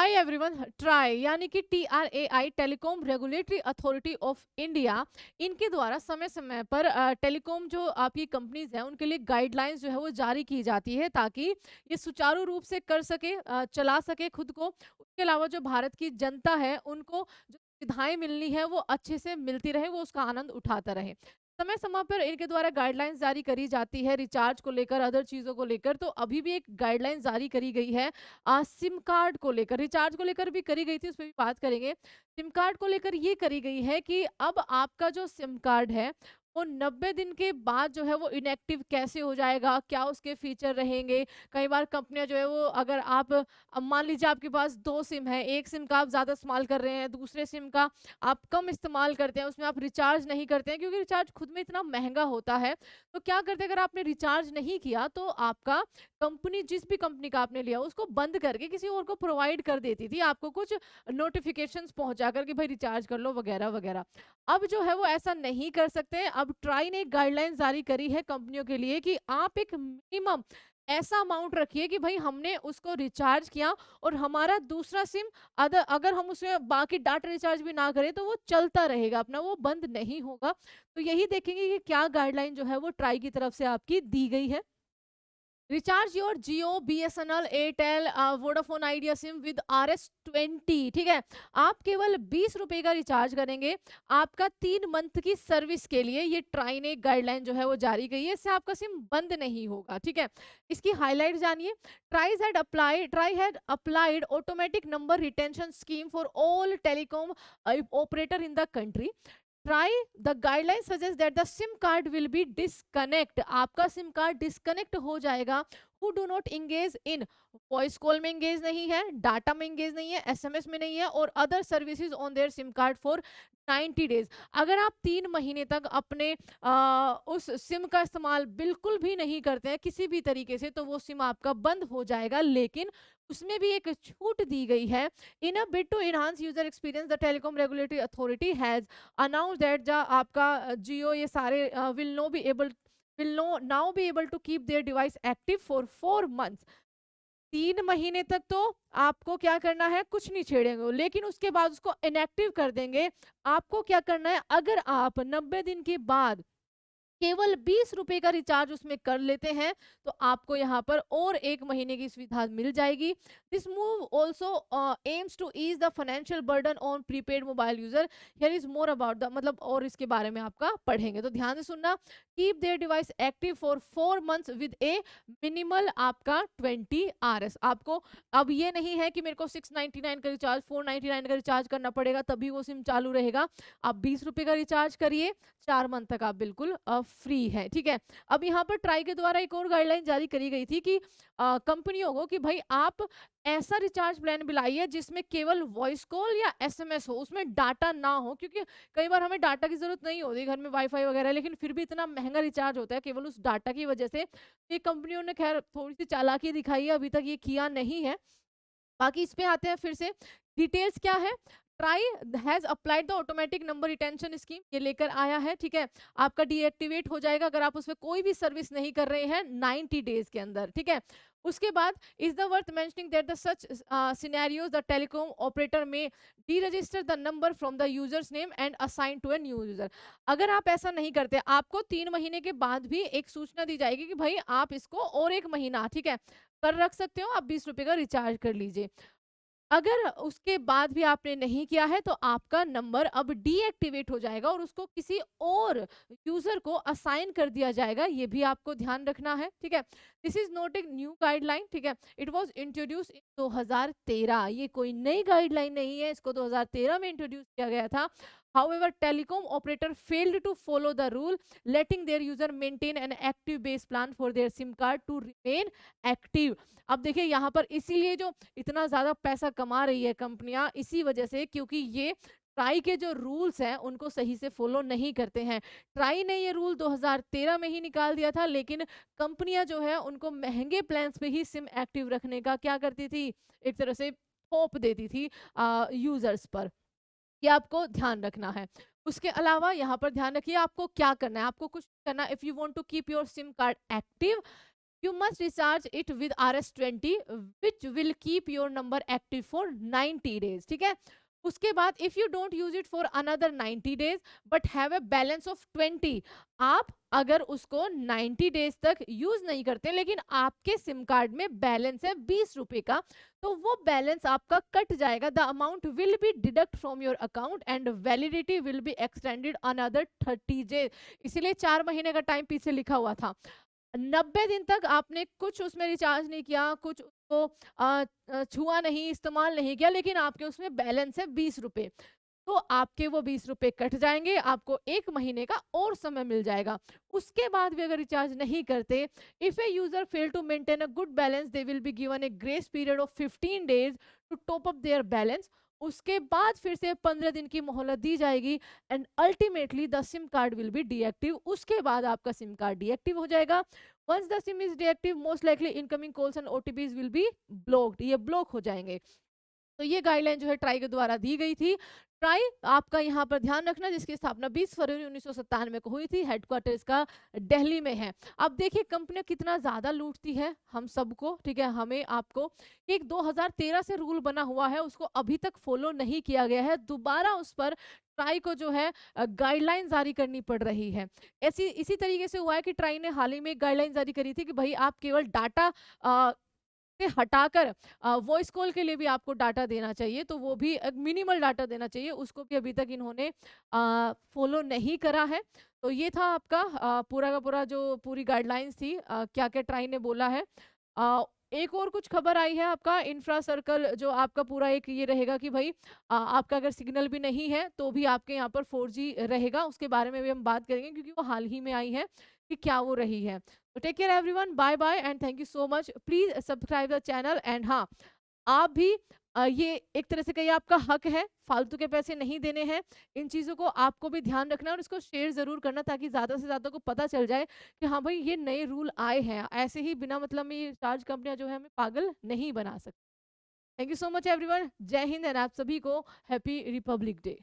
Hi everyone. Try यानी कि TRAI telecom regulatory authority of India, इनके द्वारा समय समय पर टेलीकॉम जो आपकी कंपनीज हैं उनके लिए गाइडलाइंस जो है वो जारी की जाती है, ताकि ये सुचारू रूप से कर सके, चला सके खुद को। उसके अलावा जो भारत की जनता है उनको जो सुविधाएं मिलनी है वो अच्छे से मिलती रहे, वो उसका आनंद उठाता रहे। समय समय पर इनके द्वारा गाइडलाइंस जारी करी जाती है रिचार्ज को लेकर, अदर चीज़ों को लेकर। तो अभी भी एक गाइडलाइंस जारी करी गई है सिम कार्ड को लेकर। रिचार्ज को लेकर भी करी गई थी, उस पे भी बात करेंगे। सिम कार्ड को लेकर ये करी गई है कि अब आपका जो सिम कार्ड है, वो 90 दिन के बाद जो है वो इनएक्टिव कैसे हो जाएगा, क्या उसके फीचर रहेंगे। कई बार कंपनियाँ जो है वो, अगर आप मान लीजिए आपके पास 2 सिम है, एक सिम का आप ज़्यादा इस्तेमाल कर रहे हैं, दूसरे सिम का आप कम इस्तेमाल करते हैं, उसमें आप रिचार्ज नहीं करते हैं क्योंकि रिचार्ज खुद में इतना महँगा होता है। तो क्या करते हैं, अगर आपने रिचार्ज नहीं किया तो आपका कंपनी, जिस भी कंपनी का आपने लिया उसको बंद करके किसी और को प्रोवाइड कर देती थी, आपको कुछ नोटिफिकेशंस पहुंचा कर कि भाई रिचार्ज कर लो वगैरह वगैरह। अब जो है वो ऐसा नहीं कर सकते। अब ट्राई ने एक गाइडलाइन जारी करी है कंपनियों के लिए कि आप एक मिनिमम ऐसा अमाउंट रखिए कि भाई हमने उसको रिचार्ज किया और हमारा दूसरा सिम, अदर अगर हम उसमें बाकी डाटा रिचार्ज भी ना करें तो वो चलता रहेगा अपना, वो बंद नहीं होगा। तो यही देखेंगे कि क्या गाइडलाइन जो है वो ट्राई की तरफ से आपकी दी गई है। Recharge your Jio, BSNL, Airtel, Vodafone idea SIM with RS20। ठीक है, आप केवल 20 रुपए का रिचार्ज करेंगे आपका 3 मंथ की सर्विस के लिए। ये ट्राई ने गाइडलाइन जो है वो जारी की है, इससे आपका सिम बंद नहीं होगा। ठीक है, इसकी हाईलाइट जानिए। Try had applied automatic number retention scheme for all telecom operator in the country. Try the guideline suggest that the sim card will B disconnect. आपका सिम कार्ड डिस्कनेक्ट हो जाएगा who do not engage in, voice call में engage नहीं है, data में engage नहीं है, SMS में नहीं है, और other services on their SIM card for 90 days. अगर आप 3 महीने तक अपने उस सिम का इस्तेमाल बिल्कुल भी नहीं करते हैं किसी भी तरीके से, तो वो सिम आपका बंद हो जाएगा। लेकिन उसमें भी एक छूट दी गई है। In a bid to enhance user experience, the telecom regulatory authority has announce that ज आपका जियो, ये सारे will no now be able to keep their device active for 4 months. 3 महीने तक तो आपको क्या करना है, कुछ नहीं छेड़ेंगे, लेकिन उसके बाद उसको इनएक्टिव कर देंगे। आपको क्या करना है, अगर आप 90 दिन के बाद केवल 20 रुपए का रिचार्ज उसमें कर लेते हैं तो आपको यहाँ पर और 1 महीने की सुविधा मिल जाएगी। This move also aims to ease the financial burden on prepaid mobile user. Here is more about the, मतलब और इसके बारे में आपका पढ़ेंगे, तो ध्यान से सुनना। Keep their device active for 4 months with A minimal आपका 20 RS। आपको अब ये नहीं है कि मेरे को 699 का रिचार्ज, 499 का रिचार्ज करना पड़ेगा तभी वो सिम चालू रहेगा। आप 20 रुपए का रिचार्ज करिए, 4 मंथ तक आप बिल्कुल फ्री है। ठीक है, अब यहाँ पर ट्राई के द्वारा एक और गाइडलाइन जारी करी गई थी कि कंपनियों को कि भाई आप ऐसा रिचार्ज प्लान मिलाइए जिसमें केवल वॉइस कॉल या SMS हो, उसमें डाटा ना हो, क्योंकि कई बार हमें डाटा की जरूरत नहीं होती, घर में वाईफाई वगैरह, लेकिन फिर भी इतना महंगा रिचार्ज होता है केवल उस डाटा की वजह से। ये कंपनियों ने खैर थोड़ी सी चालाकी दिखाई है, अभी तक ये किया नहीं है। बाकी इस पे आते हैं फिर से, डिटेल्स क्या है। Try has applied the automatic number retention scheme, ये लेकर आया है। ठीक है, आपका डीएक्टिवेट हो जाएगा अगर आप उसमें कोई भी सर्विस नहीं कर रहे हैं 90 डेज के अंदर। ठीक है, उसके बाद is the worth mentioning that the such scenarios the telecom operator may deregister the number from the user's name and assign to a new user. अगर आप ऐसा नहीं करते, आपको 3 महीने के बाद भी एक सूचना दी जाएगी कि भाई आप इसको और 1 महीना, ठीक है, कर रख सकते हो, आप 20 रुपए का रिचार्ज कर लीजिए। अगर उसके बाद भी आपने नहीं किया है तो आपका नंबर अब डीएक्टिवेट हो जाएगा और उसको किसी और यूजर को असाइन कर दिया जाएगा, ये भी आपको ध्यान रखना है। ठीक है, this is not a new guideline. ठीक है, इट वाज इंट्रोड्यूस इन 2013, ये कोई नई गाइडलाइन नहीं है, इसको 2013 में इंट्रोड्यूस किया गया था। However, telecom operator failed to follow the rule, letting their user maintain an active base plan for their SIM card to remain active। अब देखिए यहाँ पर इसीलिए जो इतना ज़्यादा पैसा कमा रही है कंपनियां, इसी वजह से, क्योंकि ये ट्राई के जो रूल्स हैं उनको सही से फॉलो नहीं करते हैं। ट्राई ने ये रूल 2013 में ही निकाल दिया था, लेकिन कंपनियां जो है उनको महंगे प्लान्स पे ही सिम एक्टिव रखने का क्या करती थी, एक तरह से थोप देती थी यूजर्स पर। ये आपको ध्यान रखना है। उसके अलावा यहाँ पर ध्यान रखिए आपको क्या करना है, आपको कुछ करना। If you want to keep your SIM card active, You must recharge it with RS20 which will keep your number active for 90 days. ठीक है, उसके बाद if you don't use it for another 90 days but have a balance of 20, आप अगर उसको 90 days तक use नहीं करते लेकिन आपके सिम कार्ड में बैलेंस है 20 रुपए का, तो वो बैलेंस आपका कट जाएगा. The amount will be deduct from your account and validity will be extended another 30 days. इसीलिए 4 महीने का टाइम पीछे लिखा हुआ था. 90 दिन तक आपने कुछ उसमें रिचार्ज नहीं किया, कुछ उसको छुआ नहीं, इस्तेमाल नहीं किया, लेकिन आपके उसमें बैलेंस है 20 रुपए, तो आपके वो 20 रुपए कट जाएंगे, आपको 1 महीने का और समय मिल जाएगा. उसके बाद भी अगर रिचार्ज नहीं करते, if a user fail to maintain a good balance they will be given a grace period of 15 days to top up their balance. उसके बाद फिर से 15 दिन की मोहलत दी जाएगी and ultimately the sim card will be deactive. उसके बाद आपका सिम कार्ड डीएक्टिव हो जाएगा. Once the sim is deactive most likely incoming calls and OTPs will be blocked, ये ब्लॉक हो जाएंगे. तो ये गाइडलाइन जो है ट्राई के द्वारा दी गई थी. ट्राई आपका यहाँ पर ध्यान रखना, जिसकी स्थापना 20 फरवरी 1997 को हुई थी. हेडक्वार्टर इसका दिल्ली में है. अब देखिए कंपनियां कितना ज्यादा लूटती है हम सबको, ठीक है, हमें आपको. एक 2013 से रूल बना हुआ है, उसको अभी तक फॉलो नहीं किया गया है. दोबारा उस पर ट्राई को जो है गाइडलाइन जारी करनी पड़ रही है. ऐसी इसी तरीके से हुआ है कि ट्राई ने हाल ही में गाइडलाइन जारी करी थी कि भाई आप केवल डाटा से हटाकर वॉइस कॉल के लिए भी आपको डाटा देना चाहिए, तो वो भी मिनिमल डाटा देना चाहिए, उसको भी अभी तक इन्होंने फॉलो नहीं करा है. तो ये था आपका पूरा का पूरा जो पूरी गाइडलाइंस थी, क्या क्या ट्राई ने बोला है. अ, एक और कुछ खबर आई है आपका इंफ्रा सर्कल, जो आपका पूरा एक ये रहेगा कि भाई आपका अगर सिग्नल भी नहीं है तो भी आपके यहाँ पर 4G रहेगा. उसके बारे में भी हम बात करेंगे क्योंकि वो हाल ही में आई है कि क्या वो रही है. तो take care everyone, bye bye and thank you so much. Please subscribe the channel. And हाँ, आप भी ये एक तरह से कहिए आपका हक है, फालतू के पैसे नहीं देने हैं. इन चीज़ों को आपको भी ध्यान रखना है और इसको शेयर ज़रूर करना ताकि ज़्यादा से ज़्यादा को पता चल जाए कि हाँ भाई ये नए रूल आए हैं. ऐसे ही बिना मतलब में ये चार्ज कंपनियां जो है हमें पागल नहीं बना सकती. Thank you so much everyone. जय हिंद एंड आप सभी को हैप्पी रिपब्लिक डे.